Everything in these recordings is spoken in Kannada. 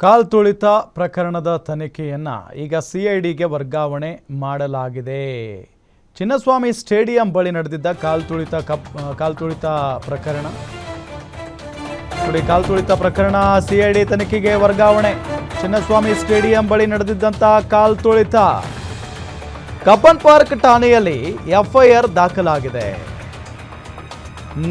ಕಾಲ್ ತುಳಿತ ಪ್ರಕರಣದ ತನಿಖೆಯನ್ನು ಈಗ ಸಿಐಡಿಗೆ ವರ್ಗಾವಣೆ ಮಾಡಲಾಗಿದೆ. ಚಿನ್ನಸ್ವಾಮಿ ಸ್ಟೇಡಿಯಂ ಬಳಿ ನಡೆದಿದ್ದ ಕಾಲ್ ತುಳಿತ ಪ್ರಕರಣ ಸಿಐಡಿ ತನಿಖೆಗೆ ವರ್ಗಾವಣೆ. ಚಿನ್ನಸ್ವಾಮಿ ಸ್ಟೇಡಿಯಂ ಬಳಿ ನಡೆದಿದ್ದಂಥ ಕಾಲ್ ತುಳಿತ ಕಬ್ಬನ್ ಪಾರ್ಕ್ ಠಾಣೆಯಲ್ಲಿ ಎಫ್ಐಆರ್ ದಾಖಲಾಗಿದೆ.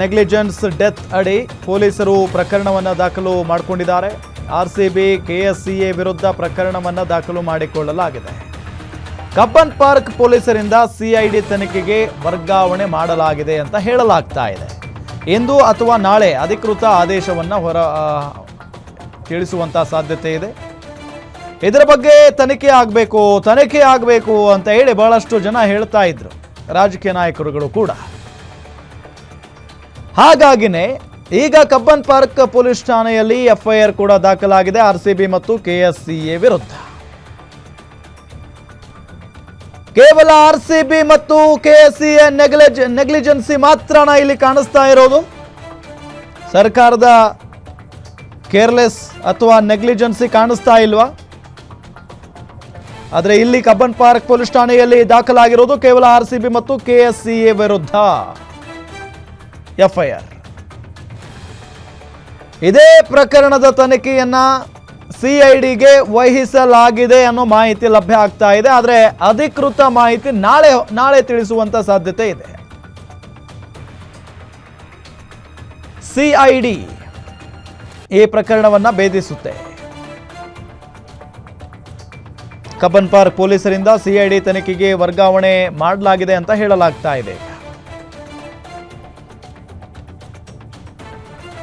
ನೆಗ್ಲಿಜೆನ್ಸ್ ಡೆತ್ ಅಡಿ ಪೊಲೀಸರು ಪ್ರಕರಣವನ್ನು ದಾಖಲು ಮಾಡಿಕೊಂಡಿದ್ದಾರೆ. ಆರ್ಸಿಬಿ ಕೆಎಸ್ಸಿಎ ವಿರುದ್ಧ ಪ್ರಕರಣವನ್ನು ದಾಖಲು ಮಾಡಿಕೊಳ್ಳಲಾಗಿದೆ. ಕಬ್ಬನ್ ಪಾರ್ಕ್ ಪೊಲೀಸರಿಂದ ಸಿಐಡಿ ತನಿಖೆಗೆ ವರ್ಗಾವಣೆ ಮಾಡಲಾಗಿದೆ ಅಂತ ಹೇಳಲಾಗ್ತಾ ಇದೆ. ಇಂದು ಅಥವಾ ನಾಳೆ ಅಧಿಕೃತ ಆದೇಶವನ್ನು ತಿಳಿಸುವಂತ ಸಾಧ್ಯತೆ ಇದೆ. ಇದರ ಬಗ್ಗೆ ತನಿಖೆ ಆಗಬೇಕು ಅಂತ ಹೇಳಿ ಬಹಳಷ್ಟು ಜನ ಹೇಳ್ತಾ ಇದ್ರು, ರಾಜಕೀಯ ನಾಯಕರುಗಳು ಕೂಡ. ಹಾಗಾಗಿನೇ ಈಗ ಕಬ್ಬನ್ ಪಾರ್ಕ್ ಪೊಲೀಸ್ ಠಾಣೆಯಲ್ಲಿ ಎಫ್ಐಆರ್ ಕೂಡ ದಾಖಲಾಗಿದೆ ಆರ್ಸಿಬಿ ಮತ್ತು ಕೆಎಸ್ಸಿಎ ವಿರುದ್ಧ. ಕೇವಲ ಆರ್ಸಿಬಿ ಮತ್ತು ಕೆಎಸ್ಸಿಎ ನೆಗ್ಲಿಜೆನ್ಸಿ ಮಾತ್ರನ ಇಲ್ಲಿ ಕಾಣಿಸ್ತಾ ಇರೋದು. ಸರ್ಕಾರದ ಕೇರ್ಲೆಸ್ ಅಥವಾ ನೆಗ್ಲಿಜೆನ್ಸಿ ಕಾಣಿಸ್ತಾ ಇಲ್ವಾ? ಆದರೆ ಇಲ್ಲಿ ಕಬ್ಬನ್ ಪಾರ್ಕ್ ಪೊಲೀಸ್ ಠಾಣೆಯಲ್ಲಿ ದಾಖಲಾಗಿರೋದು ಕೇವಲ ಆರ್ಸಿಬಿ ಮತ್ತು ಕೆಎಸ್ಸಿಎ ವಿರುದ್ಧ ಎಫ್ಐಆರ್. ಇದೇ ಪ್ರಕರಣದ ತನಿಖೆಯನ್ನ ಸಿಐಡಿಗೆ ವಹಿಸಲಾಗಿದೆ ಅನ್ನೋ ಮಾಹಿತಿ ಲಭ್ಯ ಆಗ್ತಾ ಇದೆ. ಆದರೆ ಅಧಿಕೃತ ಮಾಹಿತಿ ನಾಳೆ ತಿಳಿಸುವಂತ ಸಾಧ್ಯತೆ ಇದೆ. ಸಿಐಡಿ ಈ ಪ್ರಕರಣವನ್ನ ಭೇದಿಸುತ್ತೆ. ಕಬ್ಬನ್ ಪಾರ್ಕ್ ಪೊಲೀಸರಿಂದ ಸಿಐಡಿ ತನಿಖೆಗೆ ವರ್ಗಾವಣೆ ಮಾಡಲಾಗಿದೆ ಅಂತ ಹೇಳಲಾಗ್ತಾ ಇದೆ.